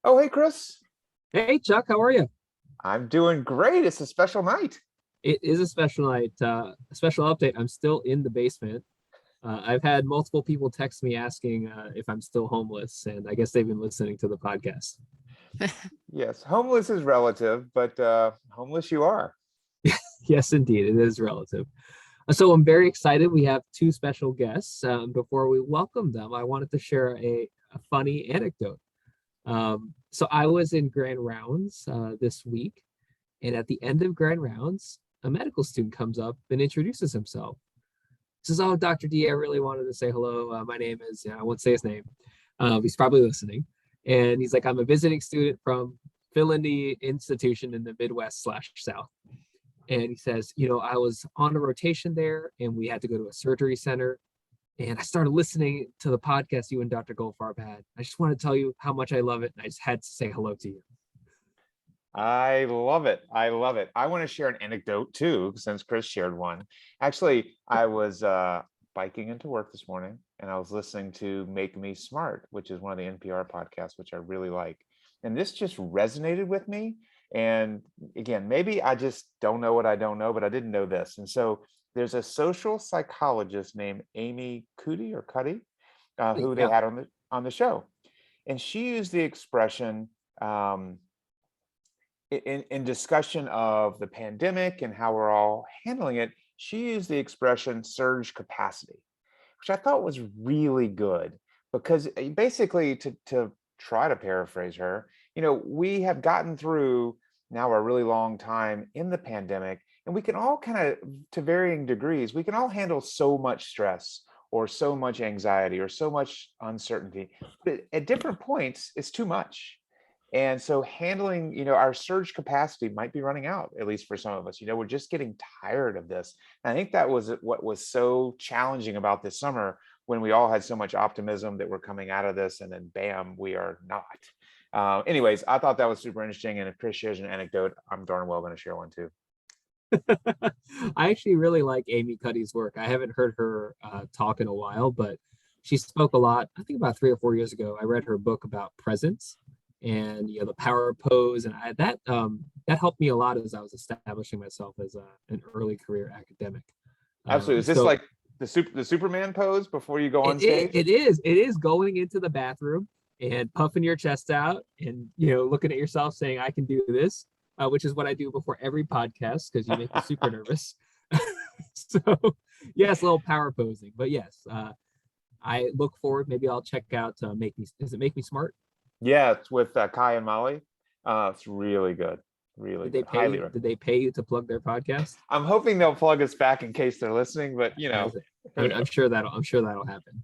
Oh, hey, Chris. Hey Chuck, how are you? I'm doing great. It's a special night. It is a special night, a special update. I'm still in the basement. I've had multiple people text me asking if I'm still homeless, and I guess they've been listening to the podcast. Yes, homeless is relative, but homeless you are. Yes, indeed, it is relative. So I'm very excited. We have two special guests. Before we welcome them, I wanted to share a funny anecdote. So I was in Grand Rounds this week, and at the end of Grand Rounds, a medical student comes up and introduces himself. Says, "Oh, Dr. D, I really wanted to say hello. My name is," I won't say his name. He's probably listening. And he's like, "I'm a visiting student from Finlandy Institution in the Midwest slash South." And he says, "I was on a rotation there and we had to go to a surgery center. And I started listening to the podcast you and Dr. Goldfarb had. I just want to tell you how much I love it. And I just had to say hello to you." I love it. I love it. I want to share an anecdote too, since Chris shared one. Actually, I was biking into work this morning and I was listening to Make Me Smart, which is one of the NPR podcasts, which I really like. And this just resonated with me. And again, maybe I just don't know what I don't know, but I didn't know this. And so there's a social psychologist named Amy Cuddy, who they Yeah. had on the show. And she used the expression in discussion of the pandemic and how we're all handling it. She used the expression surge capacity, which I thought was really good because basically, to try to paraphrase her, we have gotten through now a really long time in the pandemic, and we can all kind of, to varying degrees, we can all handle so much stress or so much anxiety or so much uncertainty, but at different points, it's too much. And so handling, our surge capacity might be running out, at least for some of us. We're just getting tired of this. And I think that was what was so challenging about this summer, when we all had so much optimism that we're coming out of this, and then bam, we are not. Anyways, I thought that was super interesting. And if Chris shares an anecdote, I'm darn well going to share one too. I actually really like Amy Cuddy's work. I haven't heard her talk in a while, but she spoke a lot. I think about 3 or 4 years ago, I read her book about presence and the power pose, and that helped me a lot as I was establishing myself as an early career academic. Absolutely. Is this So like the Superman pose before you go on it, it, stage? it is going into the bathroom and puffing your chest out and looking at yourself saying, "I can do this," which is what I do before every podcast because you make me super nervous. So yes, a little power posing, but yes, I look forward. Maybe I'll check out Make Me. Is it Make Me Smart? Yeah, it's with Kai and Molly. It's really good. Really Did they good. pay Highly you? recommend. Did they pay you to plug their podcast? I'm hoping they'll plug us back in case they're listening, but As it, who I'm knows? sure that'll happen.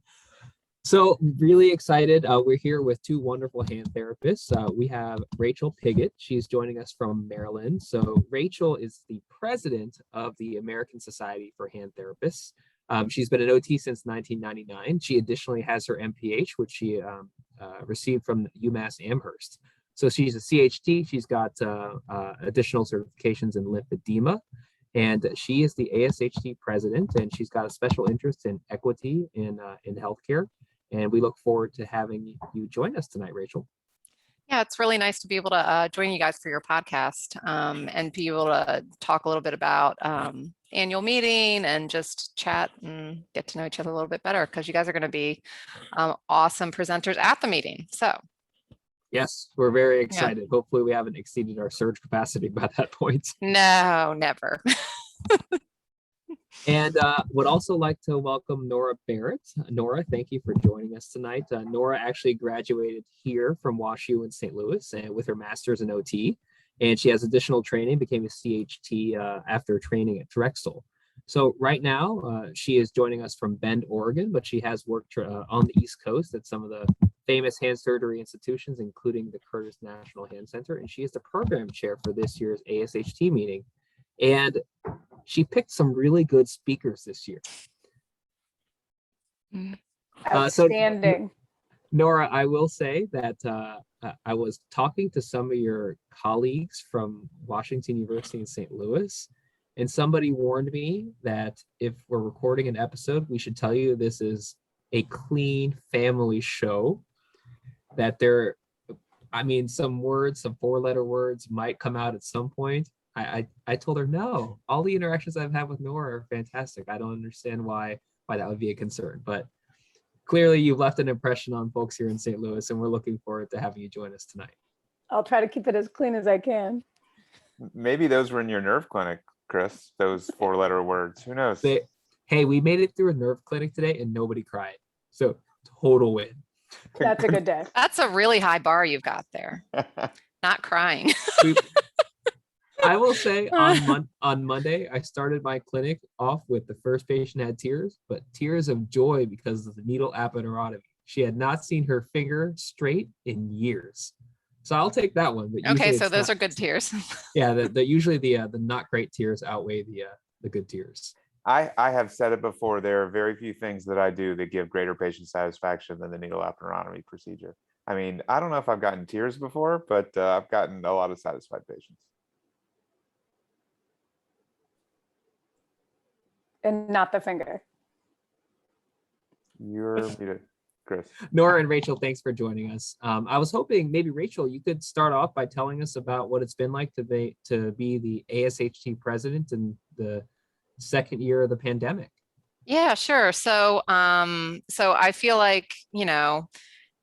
So really excited. We're here with two wonderful hand therapists. We have Rachel Pigott. She's joining us from Maryland. So Rachel is the president of the American Society for Hand Therapists. She's been an OT since 1999. She additionally has her MPH, which she received from UMass Amherst. So she's a CHT. She's got additional certifications in lymphedema, and she is the ASHT president, and she's got a special interest in equity in healthcare. And we look forward to having you join us tonight, Rachel. Yeah, it's really nice to be able to join you guys for your podcast and be able to talk a little bit about annual meeting and just chat and get to know each other a little bit better, because you guys are going to be awesome presenters at the meeting. So yes, we're very yeah. excited. Hopefully we haven't exceeded our surge capacity by that point. No, never. And would also like to welcome Nora Bennett. Nora, thank you for joining us tonight. Nora actually graduated here from WashU in St. Louis and with her master's in OT, and she has additional training, became a CHT after training at Drexel. So right now, she is joining us from Bend, Oregon, but she has worked on the East Coast at some of the famous hand surgery institutions, including the Curtis National Hand Center, and she is the program chair for this year's ASHT meeting. And she picked some really good speakers this year. Outstanding. Nora, I will say that I was talking to some of your colleagues from Washington University in St. Louis, and somebody warned me that if we're recording an episode, we should tell you this is a clean family show, that I mean, some words, some 4-letter words might come out at some point. I told her, no, all the interactions I've had with Nora are fantastic. I don't understand why that would be a concern. But clearly you've left an impression on folks here in St. Louis, and we're looking forward to having you join us tonight. I'll try to keep it as clean as I can. Maybe those were in your nerve clinic, Chris, those 4-letter words. Who knows? Hey, we made it through a nerve clinic today and nobody cried. So total win. That's a good day. That's a really high bar you've got there. Not crying. I will say on Monday, I started my clinic off with the first patient had tears, but tears of joy because of the needle epidurotomy. She had not seen her finger straight in years. So I'll take that one. But Okay, so those are good tears. Yeah, usually the not great tears outweigh the good tears. I have said it before, there are very few things that I do that give greater patient satisfaction than the needle epidurotomy procedure. I mean, I don't know if I've gotten tears before, but I've gotten a lot of satisfied patients. And not the finger. You're muted, Chris. Nora and Rachel, thanks for joining us. I was hoping maybe Rachel, you could start off by telling us about what it's been like to be the ASHT president in the second year of the pandemic. Yeah, sure. So I feel like,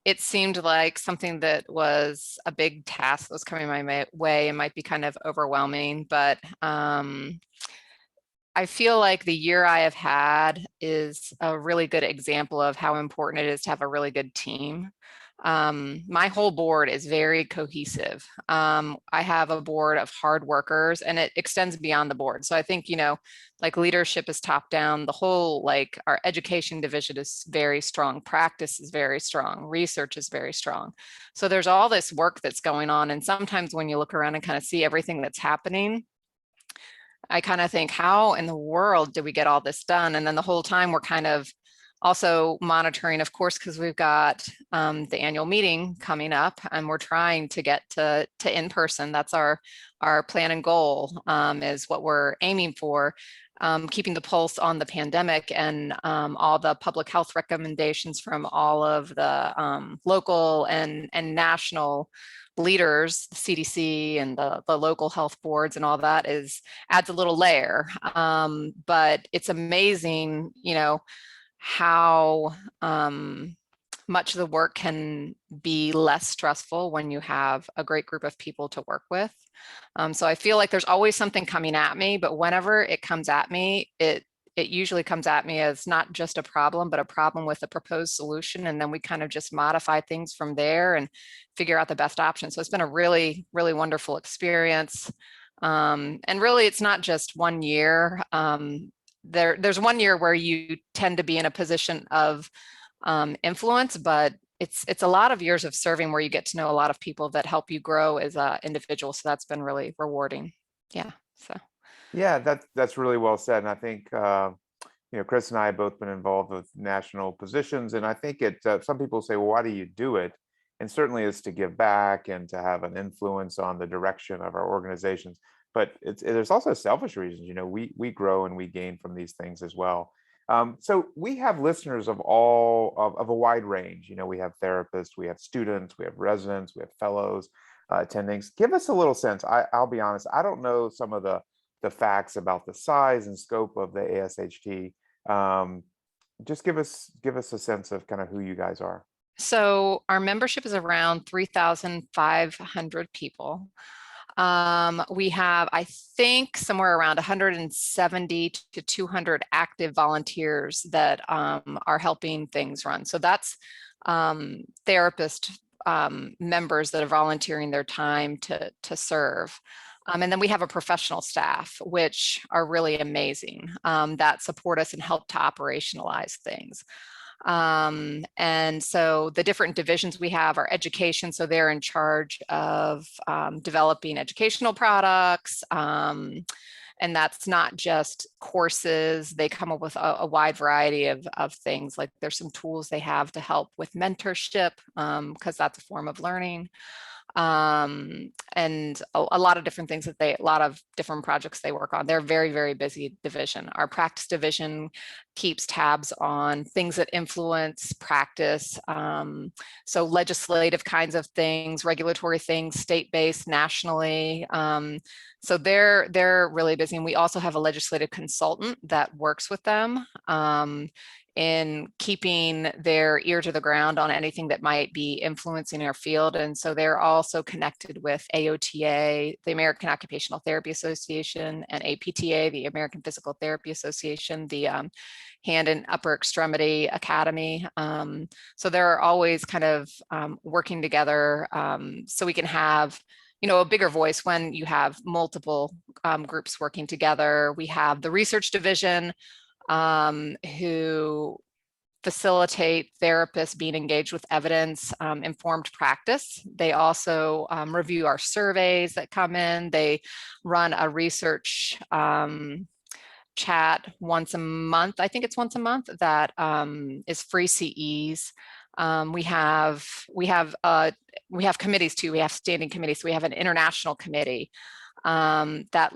it seemed like something that was a big task that was coming my way and might be kind of overwhelming, but I feel like the year I have had is a really good example of how important it is to have a really good team. My whole board is very cohesive. I have a board of hard workers and it extends beyond the board. So I think, like leadership is top down, the whole, like our education division is very strong, practice is very strong, research is very strong. So there's all this work that's going on. And sometimes when you look around and kind of see everything that's happening, I kind of think, how in the world did we get all this done? And then the whole time we're kind of also monitoring, of course, because we've got the annual meeting coming up and we're trying to get to in-person. That's our plan and goal, is what we're aiming for, keeping the pulse on the pandemic and all the public health recommendations from all of the local and national leaders, the CDC and the local health boards and all that adds a little layer. But it's amazing, how much of the work can be less stressful when you have a great group of people to work with. So I feel like there's always something coming at me, but whenever it comes at me, it usually comes at me as not just a problem, but a problem with a proposed solution. And then we kind of just modify things from there and figure out the best option. So it's been a really, really wonderful experience. And really, it's not just one year. There's one year where you tend to be in a position of influence, but it's a lot of years of serving where you get to know a lot of people that help you grow as an individual. So that's been really rewarding. Yeah. So. Yeah, that's really well said. And I think, Chris and I have both been involved with national positions. And I think some people say, well, why do you do it? And certainly it's to give back and to have an influence on the direction of our organizations. But there's also selfish reasons. We grow and we gain from these things as well. So we have listeners of a wide range. We have therapists, we have students, we have residents, we have fellows, attendings. Give us a little sense. I'll be honest, I don't know some of the facts about the size and scope of the ASHT. Just give us a sense of kind of who you guys are. So our membership is around 3,500 people. We have, I think, somewhere around 170 to 200 active volunteers that are helping things run. So that's therapist members that are volunteering their time to serve. And then we have a professional staff, which are really amazing, that support us and help to operationalize things. And so the different divisions we have are education. So they're in charge of developing educational products. And that's not just courses. They come up with a wide variety of things. Like there's some tools they have to help with mentorship, because that's a form of learning. and a lot of different things a lot of different projects they work on. They're a very, very busy division. Our practice division keeps tabs on things that influence practice. So legislative kinds of things, regulatory things, state-based, nationally. So they're really busy. And we also have a legislative consultant that works with them in keeping their ear to the ground on anything that might be influencing our field. And so they're also connected with AOTA, the American Occupational Therapy Association, and APTA, the American Physical Therapy Association, the Hand and Upper Extremity Academy. So they're always kind of working together so we can have a bigger voice when you have multiple groups working together. We have the research division who facilitate therapists being engaged with evidence informed practice. They also review our surveys that come in. They run a research chat once a month. I think it's once a month that is free CEs. We have committees too. We have standing committees. So we have an international committee that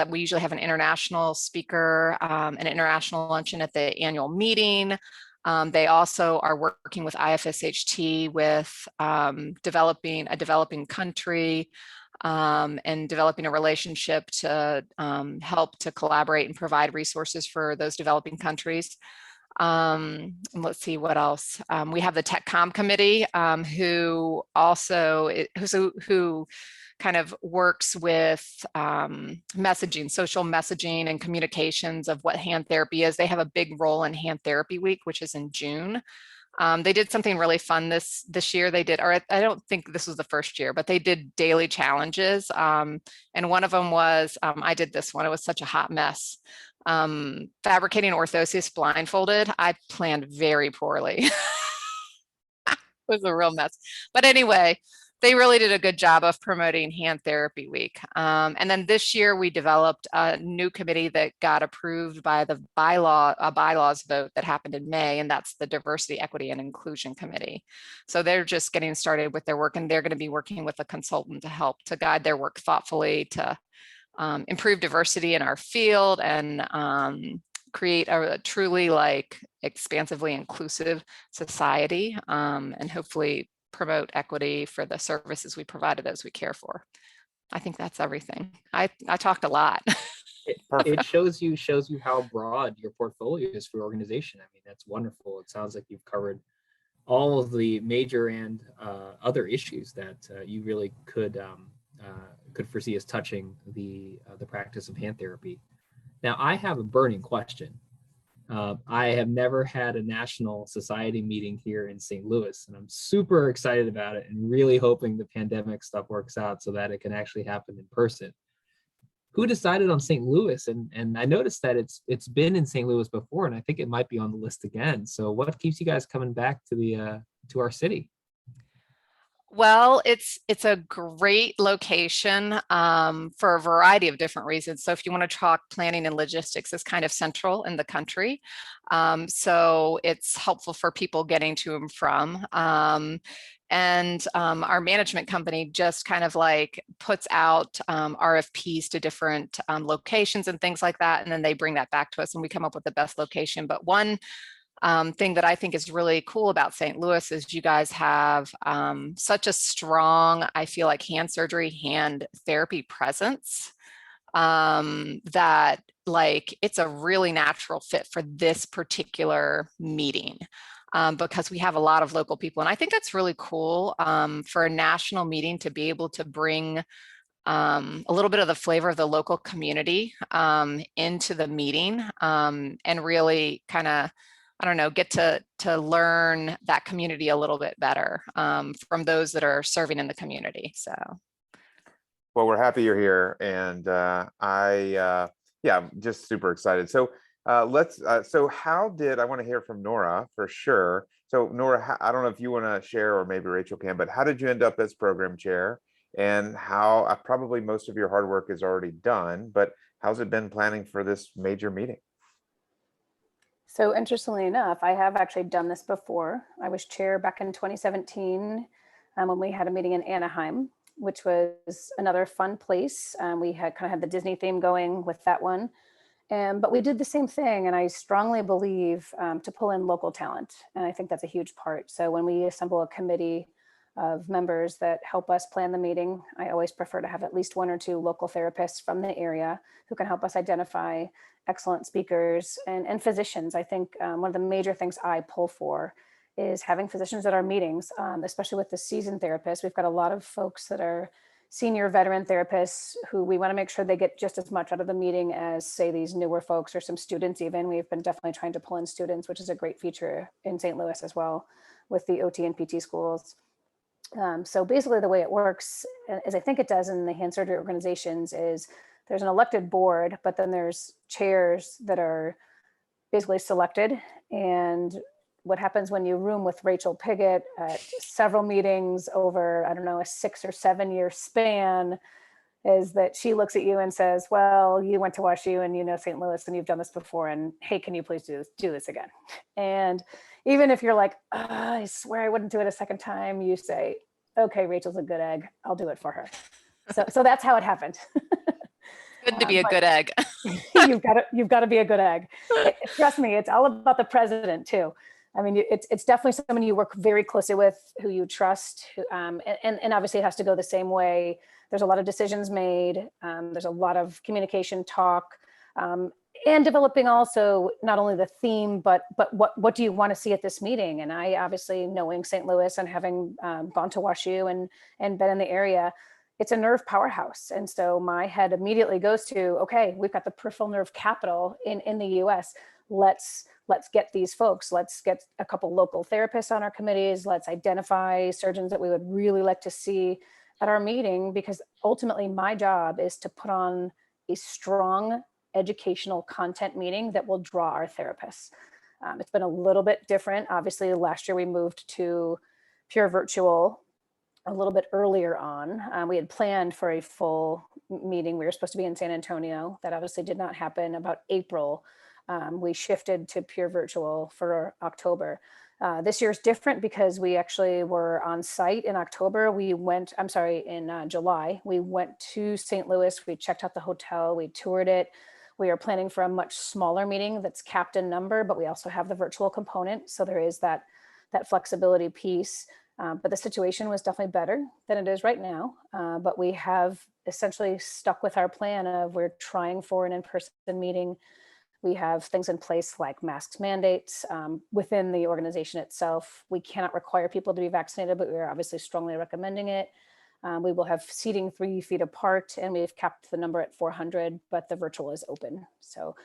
we usually have an international speaker, an international luncheon at the annual meeting. They also are working with IFSHT with developing a developing country and developing a relationship to help to collaborate and provide resources for those developing countries. Let's see what else. We have the TechCom committee who kind of works with messaging, social messaging and communications of what hand therapy is. They have a big role in Hand Therapy Week, which is in June. They did something really fun this year. They did, or I don't think this was the first year, but they did daily challenges. And one of them was, I did this one. It was such a hot mess. Fabricating orthosis blindfolded. I planned very poorly. It was a real mess. But anyway, they really did a good job of promoting Hand Therapy Week. And then this year we developed a new committee that got approved by the bylaws vote that happened in May, and that's the Diversity, Equity, and Inclusion Committee. So they're just getting started with their work, and they're going to be working with a consultant to help to guide their work thoughtfully to improve diversity in our field and create a truly expansively inclusive society, and hopefully promote equity for the services we provide to those we care for. I think that's everything. I talked a lot. It shows you how broad your portfolio is for your organization. I mean, that's wonderful. It sounds like you've covered all of the major and other issues that you really could foresee as touching the practice of hand therapy. Now, I have a burning question. I have never had a national society meeting here in St. Louis, and I'm super excited about it and really hoping the pandemic stuff works out so that it can actually happen in person. Who decided on St. Louis? And I noticed that it's been in St. Louis before, and I think it might be on the list again. So what keeps you guys coming back to our city? Well, it's a great location for a variety of different reasons. So if you want to talk planning and logistics, it's kind of central in the country. So it's helpful for people getting to and from. And our management company just kind of puts out RFPs to different locations and things like that. And then they bring that back to us and we come up with the best location. But one thing that I think is really cool about St. Louis is you guys have such a strong, I feel like, hand surgery, hand therapy presence that it's a really natural fit for this particular meeting because we have a lot of local people. And I think that's really cool for a national meeting to be able to bring a little bit of the flavor of the local community into the meeting and really kind of, I don't know, get to learn that community a little bit better from those that are serving in the community. So, well, we're happy you're here, and I'm just super excited. So I want to hear from Nora for sure. So Nora, I don't know if you want to share, or maybe Rachel can, but how did you end up as program chair, and how probably most of your hard work is already done, but how's it been planning for this major meeting? So interestingly enough, I have actually done this before. I was chair back in 2017 when we had a meeting in Anaheim, which was another fun place. We had kind of had the Disney theme going with that one. But we did the same thing, and I strongly believe to pull in local talent. And I think that's a huge part. So when we assemble a committee of members that help us plan the meeting, I always prefer to have at least one or two local therapists from the area who can help us identify excellent speakers and physicians. I think one of the major things I pull for is having physicians at our meetings, especially with the seasoned therapists. We've got a lot of folks that are senior veteran therapists who we want to make sure they get just as much out of the meeting as, say, these newer folks or some students even. We've been definitely trying to pull in students, which is a great feature in St. Louis as well with the OT and PT schools. So basically the way it works, as I think it does in the hand surgery organizations, is there's an elected board, but then there's chairs that are basically selected. And what happens when you room with Rachel Pigott at several meetings over, I don't know, a 6 or 7 year span, is that she looks at you and says, well, you went to WashU and you know St. Louis and you've done this before, and hey, can you please do this again? And even if you're like, oh, I swear I wouldn't do it a second time, you say, okay, Rachel's a good egg, I'll do it for her. So that's how it happened. Good to be a good egg. you've got to be a good egg. Trust me, it's all about the president too. I mean, it's definitely someone you work very closely with, who you trust, and obviously it has to go the same way. There's a lot of decisions made. There's a lot of communication, talk, and developing also not only the theme, but what do you want to see at this meeting? And I obviously, knowing St. Louis and having gone to WashU and been in the area, it's a nerve powerhouse. And so my head immediately goes to, okay, we've got the peripheral nerve capital in the US. Let's get these folks. Let's get a couple local therapists on our committees. Let's identify surgeons that we would really like to see at our meeting, because ultimately my job is to put on a strong educational content meeting that will draw our therapists. It's been a little bit different. Obviously, last year we moved to pure virtual a little bit earlier on. We had planned for a full meeting. We were supposed to be in San Antonio. That obviously did not happen. About April, we shifted to pure virtual for October. This year is different because we actually were on site in October. In July, we went to St. Louis. We checked out the hotel, we toured it. We are planning for a much smaller meeting that's capped in number, but we also have the virtual component. So there is that flexibility piece. But the situation was definitely better than it is right now. But we have essentially stuck with our plan of we're trying for an in-person meeting. We have things in place like masks mandates within the organization itself. We cannot require people to be vaccinated, but we are obviously strongly recommending it. We will have seating 3 feet apart, and we've kept the number at 400, but the virtual is open. So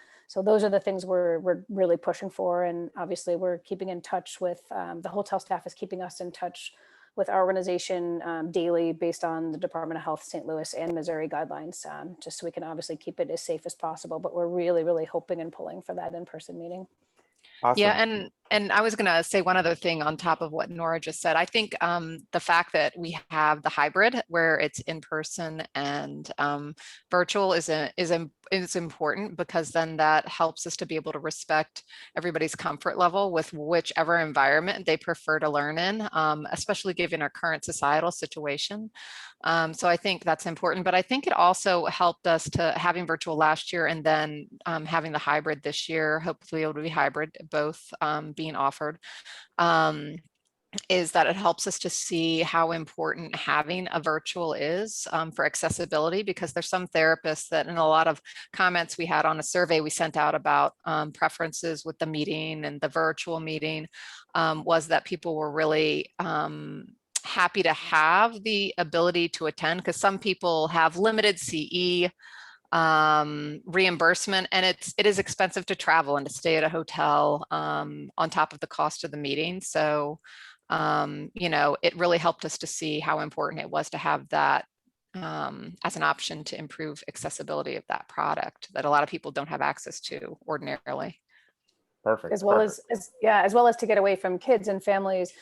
those are the things we're really pushing for. And obviously we're keeping in touch with, the hotel staff is keeping us in touch with our organization daily based on the Department of Health, St. Louis and Missouri guidelines, just so we can obviously keep it as safe as possible. But we're really, really hoping and pulling for that in-person meeting. Awesome. Yeah, and I was going to say one other thing on top of what Nora just said. I think the fact that we have the hybrid where it's in person and virtual is important, because then that helps us to be able to respect everybody's comfort level with whichever environment they prefer to learn in, especially given our current societal situation. So I think that's important, but I think it also helped us to having virtual last year and then having the hybrid this year, hopefully able to be hybrid, both being offered, is that it helps us to see how important having a virtual is for accessibility, because there's some therapists that, in a lot of comments we had on a survey we sent out about preferences with the meeting and the virtual meeting, was that people were really happy to have the ability to attend, because some people have limited CE reimbursement, and it is expensive to travel and to stay at a hotel on top of the cost of the meeting. So it really helped us to see how important it was to have that as an option to improve accessibility of that product that a lot of people don't have access to ordinarily. Perfect. As well as to get away from kids and families.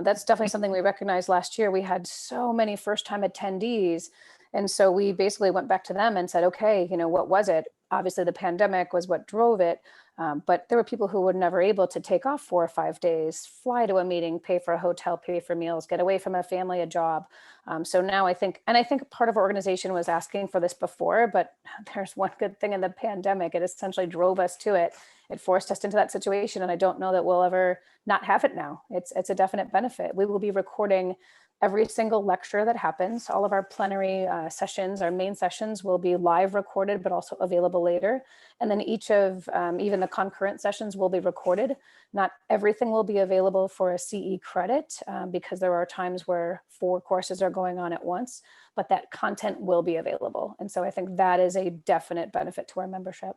That's definitely something we recognized last year. We had so many first-time attendees. And so we basically went back to them and said, okay, what was it? Obviously the pandemic was what drove it, But there were people who were never able to take off 4 or 5 days, fly to a meeting, pay for a hotel, pay for meals, get away from a family, a job. So now I think part of our organization was asking for this before, but there's one good thing in the pandemic. It essentially drove us to it. It forced us into that situation. And I don't know that we'll ever not have it now. It's a definite benefit. We will be recording every single lecture that happens. All of our plenary sessions, our main sessions will be live recorded, but also available later. And then each of even the concurrent sessions will be recorded. Not everything will be available for a CE credit because there are times where 4 courses are going on at once, but that content will be available. And so I think that is a definite benefit to our membership.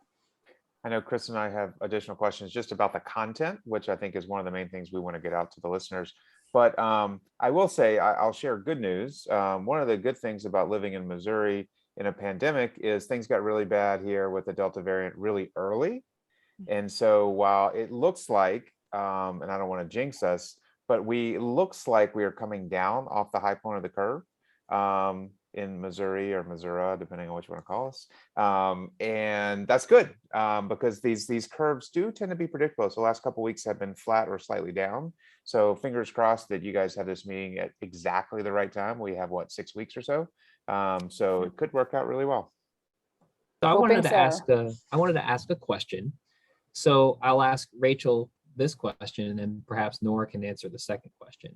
I know Chris and I have additional questions just about the content, which I think is one of the main things we want to get out to the listeners. But I will say, I'll share good news. One of the good things about living in Missouri in a pandemic is things got really bad here with the Delta variant really early. And so while it looks like, and I don't want to jinx us, but looks like we are coming down off the high point of the curve in Missouri or Missouri, depending on what you want to call us. And that's good because these curves do tend to be predictable. So the last couple of weeks have been flat or slightly down. So fingers crossed that you guys have this meeting at exactly the right time. We have 6 weeks or so. So it could work out really well. So I wanted to Hoping ask a question. So I'll ask Rachel this question, and then perhaps Nora can answer the second question.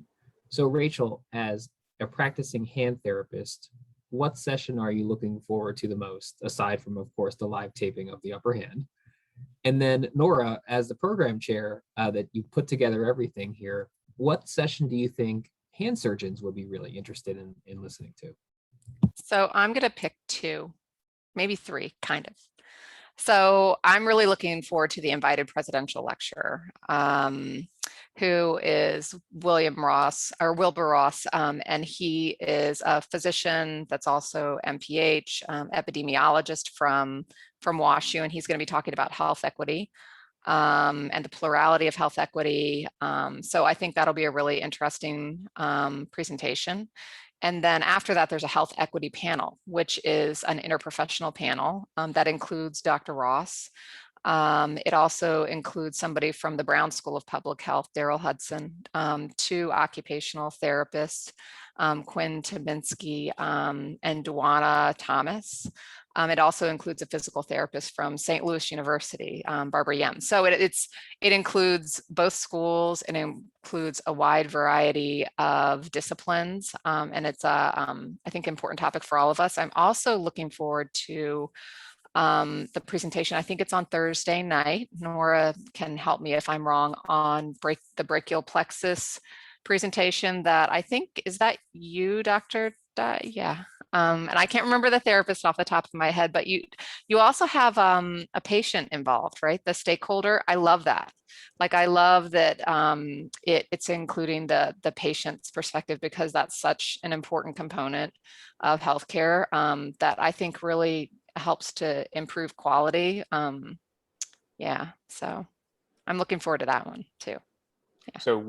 So Rachel, as a practicing hand therapist, what session are you looking forward to the most, aside from, of course, the live taping of the upper hand? And then Nora, as the program chair that you put together everything here, what session do you think hand surgeons would be really interested in listening to? So I'm going to pick 2, maybe 3, kind of. So I'm really looking forward to the invited presidential lecturer, who is Wilbur Ross, and he is a physician that's also MPH, epidemiologist from WashU, and he's going to be talking about health equity and the plurality of health equity. So I think that'll be a really interesting presentation. And then after that, there's a health equity panel, which is an interprofessional panel that includes Dr. Ross. It also includes somebody from the Brown School of Public Health, Daryl Hudson, 2 occupational therapists, Quinn Tominski and Duana Thomas. It also includes a physical therapist from St. Louis University, Barbara Yem. So it includes both schools, and it includes a wide variety of disciplines. And it's I think, important topic for all of us. I'm also looking forward to the presentation. I think it's on Thursday night. Nora can help me if I'm wrong on the brachial plexus presentation that I think, is that you, Dr. Yeah. And I can't remember the therapist off the top of my head, but you also have a patient involved, right? The stakeholder. I love that. Like, I love that it's including the patient's perspective, because that's such an important component of healthcare that I think really helps to improve quality. Yeah, so I'm looking forward to that one too. Yeah. So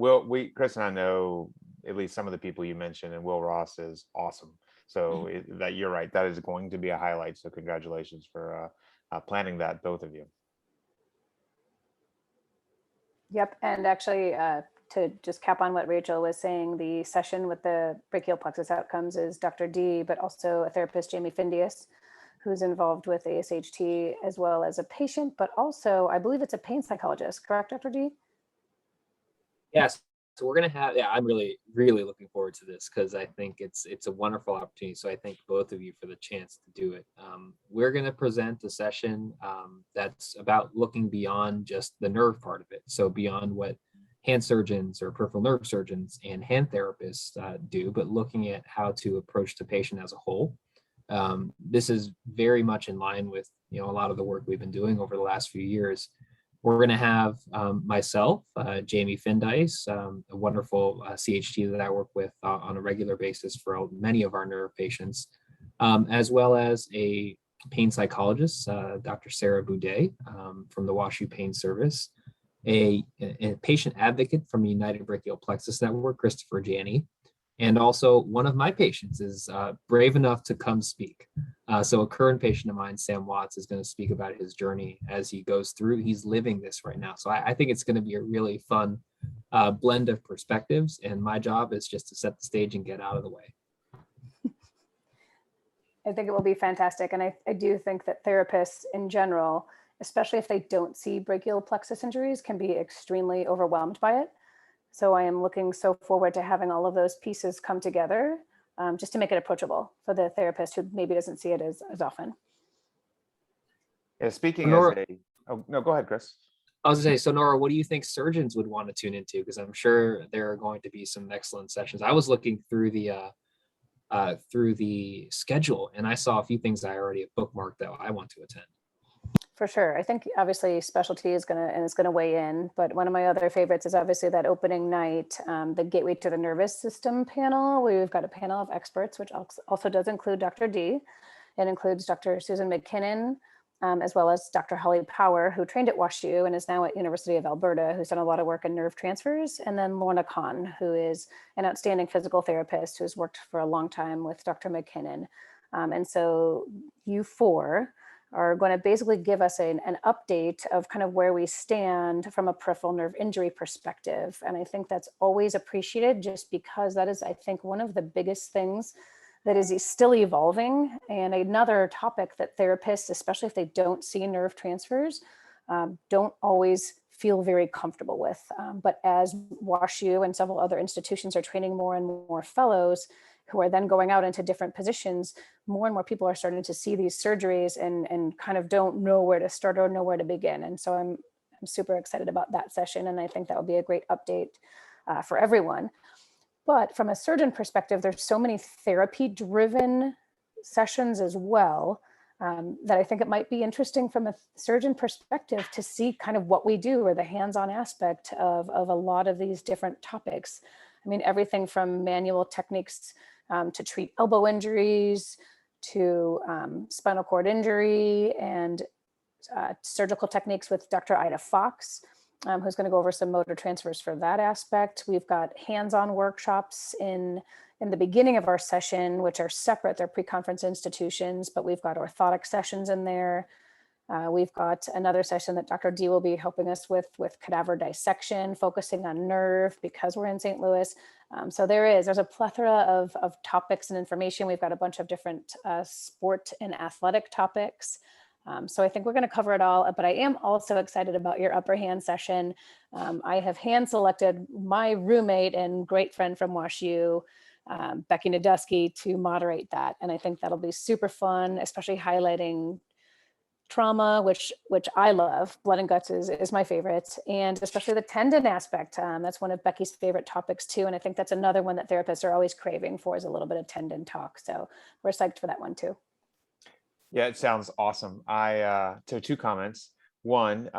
Chris and I know at least some of the people you mentioned, and Will Ross is awesome. So that you're right, that is going to be a highlight. So congratulations for planning that, both of you. Yep, and actually to just cap on what Rachel was saying, the session with the brachial plexus outcomes is Dr. D, but also a therapist, Jamie Findius, who's involved with ASHT, as well as a patient, but also I believe it's a pain psychologist, correct, Dr. D? Yes. So we're going to have, I'm really, really looking forward to this, because I think it's a wonderful opportunity. So I thank both of you for the chance to do it. We're going to present a session that's about looking beyond just the nerve part of it. So beyond what hand surgeons or peripheral nerve surgeons and hand therapists do, but looking at how to approach the patient as a whole. This is very much in line with, a lot of the work we've been doing over the last few years. We're going to have myself, Jamie Findice, a wonderful CHT that I work with on a regular basis for many of our nerve patients, as well as a pain psychologist, Dr. Sarah Boudet from the WashU Pain Service, a patient advocate from the United Brachial Plexus Network, Christopher Janney, And also one of my patients is brave enough to come speak. So a current patient of mine, Sam Watts, is going to speak about his journey as he goes through. He's living this right now. So I think it's going to be a really fun blend of perspectives. And my job is just to set the stage and get out of the way. I think it will be fantastic. And I do think that therapists in general, especially if they don't see brachial plexus injuries, can be extremely overwhelmed by it. So I am looking so forward to having all of those pieces come together just to make it approachable for the therapist who maybe doesn't see it as often. Yeah, speaking Nora, as a, oh, no, go ahead, Chris. I was going to say, so Nora, what do you think surgeons would want to tune into? Because I'm sure there are going to be some excellent sessions. I was looking through the schedule, and I saw a few things I already have bookmarked that I want to attend. For sure. I think obviously specialty is gonna weigh in, but one of my other favorites is obviously that opening night, the Gateway to the Nervous System panel. We've got a panel of experts, which also does include Dr. D. It includes Dr. Susan McKinnon, as well as Dr. Holly Power, who trained at WashU and is now at University of Alberta, who's done a lot of work in nerve transfers, and then Lorna Kahn, who is an outstanding physical therapist who's worked for a long time with Dr. McKinnon. And so you four are going to basically give us an update of kind of where we stand from a peripheral nerve injury perspective. And I think that's always appreciated just because that is, I think, one of the biggest things that is still evolving, and another topic that therapists, especially if they don't see nerve transfers, don't always feel very comfortable with. But as WashU and several other institutions are training more and more fellows who are then going out into different positions, more and more people are starting to see these surgeries and kind of don't know where to start or know where to begin. And so I'm super excited about that session. And I think that will be a great update for everyone. But from a surgeon perspective, there's so many therapy-driven sessions as well that I think it might be interesting from a surgeon perspective to see kind of what we do or the hands-on aspect of a lot of these different topics. I mean, everything from manual techniques to treat elbow injuries, to spinal cord injury, and surgical techniques with Dr. Ida Fox, who's going to go over some motor transfers for that aspect. We've got hands-on workshops in the beginning of our session, which are separate. They're pre-conference institutions, but we've got orthotic sessions in there. We've got another session that Dr. D will be helping us with cadaver dissection, focusing on nerve because we're in St. Louis. So there's a plethora of topics and information. We've got a bunch of different sport and athletic topics. So I think we're going to cover it all, but I am also excited about your upper hand session. I have hand selected my roommate and great friend from WashU, Becky Nadusky, to moderate that. And I think that'll be super fun, especially highlighting trauma, which I love. Blood and guts is my favorite, and especially the tendon aspect. That's one of Becky's favorite topics too. And I think that's another one that therapists are always craving for, is a little bit of tendon talk. So we're psyched for that one too. Yeah, it sounds awesome. So two comments. One,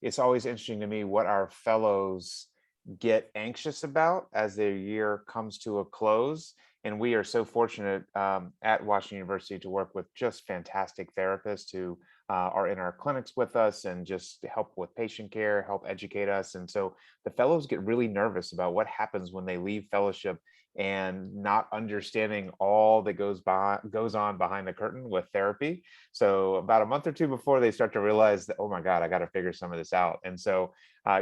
it's always interesting to me what our fellows get anxious about as their year comes to a close. And we are so fortunate at Washington University to work with just fantastic therapists who are in our clinics with us and just help with patient care, help educate us. And so the fellows get really nervous about what happens when they leave fellowship and not understanding all that goes on behind the curtain with therapy. So about a month or two before, they start to realize that, oh my God, I got to figure some of this out. And so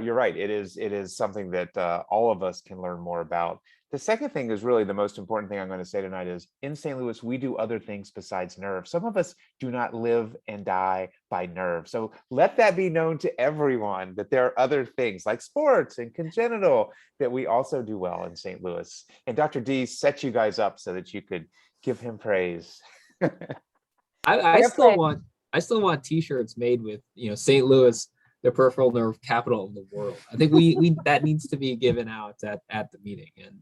you're right, it is something that all of us can learn more about. The second thing is really the most important thing I'm going to say tonight is in St. Louis, we do other things besides nerve. Some of us do not live and die by nerve. So let that be known to everyone that there are other things like sports and congenital that we also do well in St. Louis. And Dr. D set you guys up so that you could give him praise. I still want t-shirts made with, St. Louis, the peripheral nerve capital of the world. I think we that needs to be given out at the meeting. And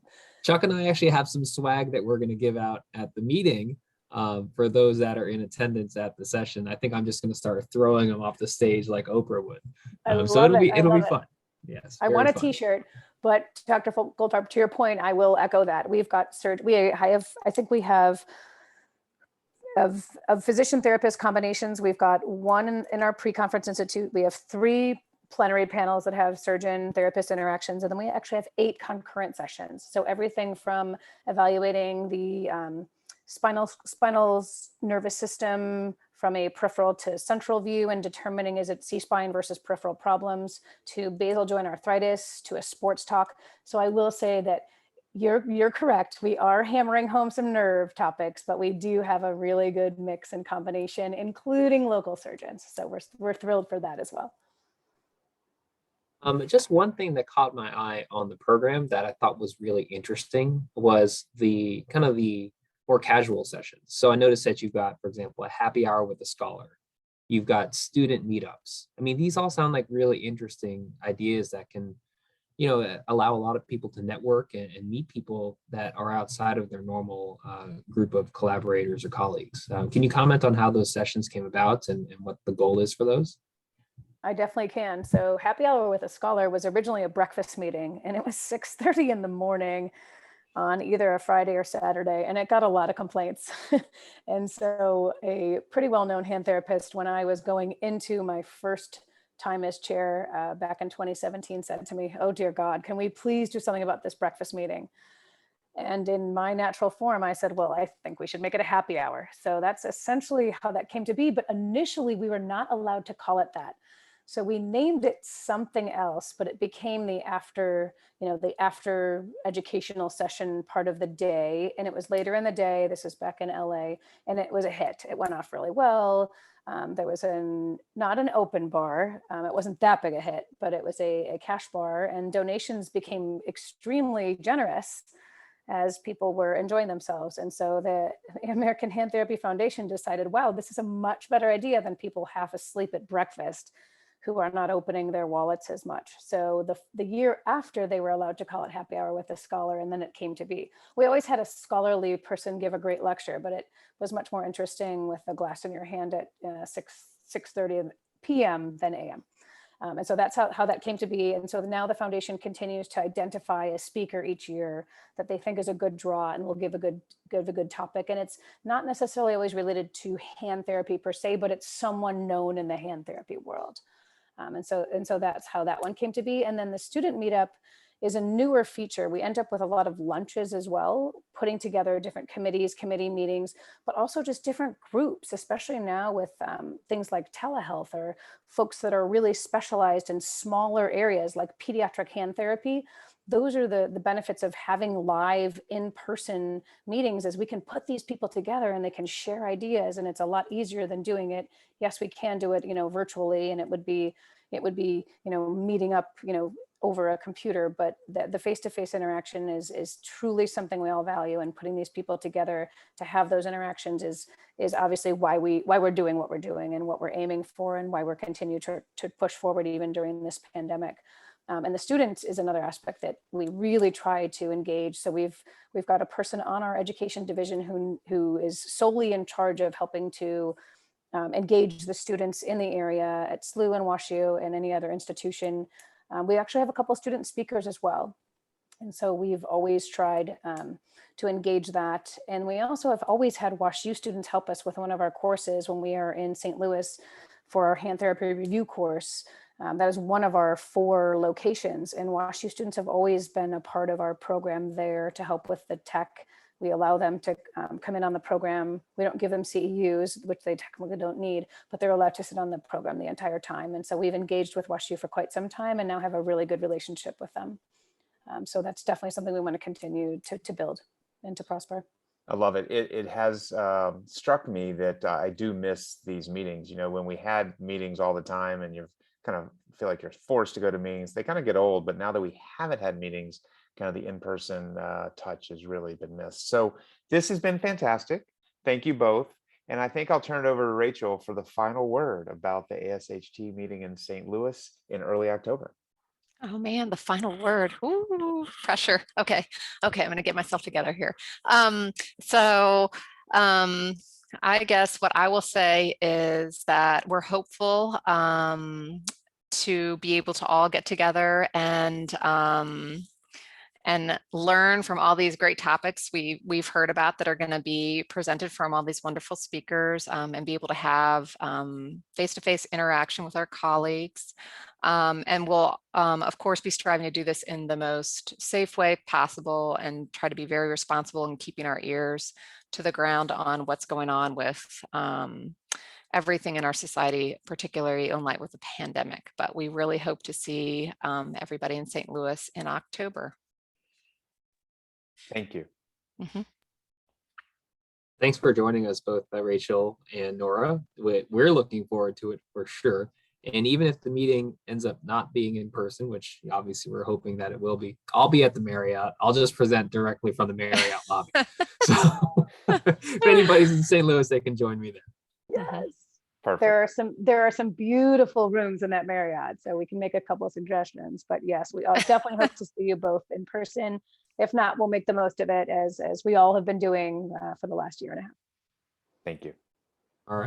Chuck and I actually have some swag that we're going to give out at the meeting for those that are in attendance at the session. I think I'm just going to start throwing them off the stage like Oprah would. So it'll be fun. Yes. I want a t-shirt, but Dr. Goldfarb, to your point, I will echo that. We've got I think we have of physician therapist combinations. We've got one in our pre-conference institute. We have 3 plenary panels that have surgeon therapist interactions, and then we actually have 8 concurrent sessions. So everything from evaluating the spinal nervous system from a peripheral to central view and determining is it C-spine versus peripheral problems, to basal joint arthritis, to a sports talk. So I will say that you're correct. We are hammering home some nerve topics, but we do have a really good mix and combination, including local surgeons. So we're thrilled for that as well. Just one thing that caught my eye on the program that I thought was really interesting was the kind of the more casual sessions. So I noticed that you've got, for example, a happy hour with a scholar. You've got student meetups. I mean, these all sound like really interesting ideas that can, allow a lot of people to network and meet people that are outside of their normal group of collaborators or colleagues. Can you comment on how those sessions came about and what the goal is for those? I definitely can. So Happy Hour with a Scholar was originally a breakfast meeting, and it was 6:30 in the morning on either a Friday or Saturday, and it got a lot of complaints. And so a pretty well-known hand therapist, when I was going into my first time as chair back in 2017, said to me, "Oh dear God, can we please do something about this breakfast meeting?" And in my natural form, I said, well, I think we should make it a happy hour. So that's essentially how that came to be. But initially, we were not allowed to call it that. So we named it something else, but it became the after educational session part of the day. And it was later in the day. This is back in LA, and it was a hit. It went off really well. There was not an open bar. It wasn't that big a hit, but it was a cash bar, and donations became extremely generous as people were enjoying themselves. And so the American Hand Therapy Foundation decided, wow, this is a much better idea than people half asleep at breakfast who are not opening their wallets as much. So the year after, they were allowed to call it Happy Hour with a Scholar, and then it came to be. We always had a scholarly person give a great lecture, but it was much more interesting with a glass in your hand at 6:30 p.m. than a.m. And so that's how that came to be. And so now the foundation continues to identify a speaker each year that they think is a good draw and will give a good topic. And it's not necessarily always related to hand therapy per se, but it's someone known in the hand therapy world. And so that's how that one came to be. And then the student meetup is a newer feature. We end up with a lot of lunches as well, putting together different committee meetings, but also just different groups, especially now with things like telehealth or folks that are really specialized in smaller areas like pediatric hand therapy. Those are the benefits of having live in-person meetings, is we can put these people together and they can share ideas, and it's a lot easier than doing it. Yes, we can do it, virtually, and it would be, meeting up, over a computer, but the face-to-face interaction is truly something we all value, and putting these people together to have those interactions is obviously why we're doing what we're doing and what we're aiming for, and why we're continuing to push forward even during this pandemic. And the students is another aspect that we really try to engage. So we've got a person on our education division who is solely in charge of helping to engage the students in the area at SLU and WashU and any other institution. We actually have a couple of student speakers as well. And so we've always tried to engage that. And we also have always had WashU students help us with one of our courses when we are in St. Louis for our hand therapy review course. That is one of our 4 locations, and WashU students have always been a part of our program there to help with the tech. We allow them to come in on the program. We don't give them CEUs, which they technically don't need, but they're allowed to sit on the program the entire time. And so we've engaged with WashU for quite some time and now have a really good relationship with them. So that's definitely something we want to continue to build and to prosper. I love it. It has struck me that I do miss these meetings. When we had meetings all the time and you kind of feel like you're forced to go to meetings, they kind of get old. But now that we haven't had meetings, kind of the in-person touch has really been missed. So this has been fantastic. Thank you both. And I think I'll turn it over to Rachel for the final word about the ASHT meeting in St. Louis in early October. Oh man, the final word. Ooh, pressure. Okay, I'm gonna get myself together here. I guess what I will say is that we're hopeful to be able to all get together and and learn from all these great topics we've heard about that are going to be presented from all these wonderful speakers, and be able to have face-to-face interaction with our colleagues. And we'll, of course, be striving to do this in the most safe way possible and try to be very responsible in keeping our ears to the ground on what's going on with everything in our society, particularly in light with the pandemic. But we really hope to see everybody in St. Louis in October. Thank you. Mhm. Thanks for joining us both, Rachel and Nora. We're looking forward to it for sure. And even if the meeting ends up not being in person, which obviously we're hoping that it will be, I'll be at the Marriott. I'll just present directly from the Marriott lobby. So if anybody's in St. Louis, they can join me there. Yes. Perfect. There are some beautiful rooms in that Marriott, so we can make a couple of suggestions. But yes, we definitely hope to see you both in person. If not, we'll make the most of it as we all have been doing for the last year and a half. Thank you. All right.